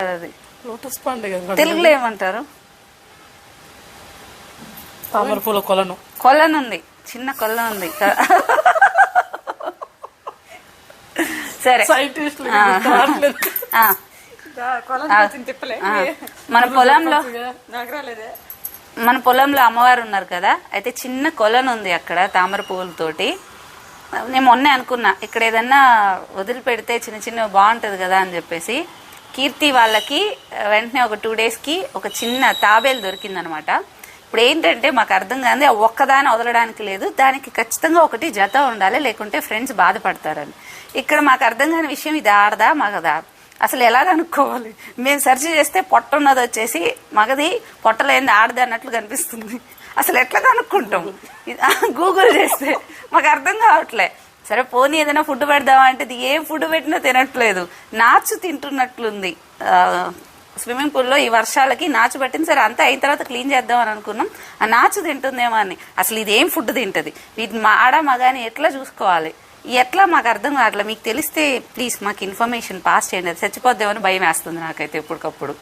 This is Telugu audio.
అది లోటస్ పండుగ తెలుగులో ఏమంటారు? తామర పూల కొలను. కొలను ఉంది, చిన్న కొలను ఉంది. సరే మన పొలంలో అమ్మవారు ఉన్నారు కదా, అయితే చిన్న కొలను ఉంది అక్కడ తామర పువ్వులతోటి. నేను మొన్నే అనుకున్నా ఇక్కడ ఏదన్నా వదిలిపెడితే చిన్న చిన్న బాగుంటది కదా అని చెప్పేసి. కీర్తి వాళ్ళకి వెంటనే ఒక 2 daysకి ఒక చిన్న తాబేలు దొరికిందనమాట. ఇప్పుడు ఏంటంటే మాకు అర్థం కాదు, ఒక్కదాని వదలడానికి లేదు, దానికి ఖచ్చితంగా ఒకటి జత ఉండాలి, లేకుంటే ఫ్రెండ్స్ బాధపడతారని. ఇక్కడ మాకు అర్థం కాని విషయం, ఇది ఆడదా మగదా అసలు ఎలా కనుక్కోవాలి? మేము సెర్చ్ చేస్తే పొట్ట ఉన్నది వచ్చేసి మగది, పొట్టలేంది ఆడది అన్నట్లు కనిపిస్తుంది. అసలు ఎట్లా కనుక్కుంటాం? గూగుల్ చేస్తే మాకు అర్థం కావట్లే. సరే పోనీ ఏదైనా ఫుడ్ పెడదామా అంటే ఏం ఫుడ్ పెట్టినా తినట్లేదు, నాచు తింటున్నట్లుంది. స్విమ్మింగ్ పూల్లో ఈ వర్షాలకి నాచు పట్టింది. సరే అంతా అయిన తర్వాత క్లీన్ చేద్దాం అని అనుకున్నాం, ఆ నాచు తింటుందేమో అని. అసలు ఇది ఏం ఫుడ్ తింటది? ఇది ఆడ మగాని ఎట్లా చూసుకోవాలి? ఎట్లా మాకు అర్థం కావట్లేదు. మీకు తెలిస్తే ప్లీజ్ మాకు ఇన్ఫర్మేషన్ పాస్ చేయండి. అది చచ్చిపోద్దామని భయం వేస్తుంది నాకైతే ఎప్పటికప్పుడు.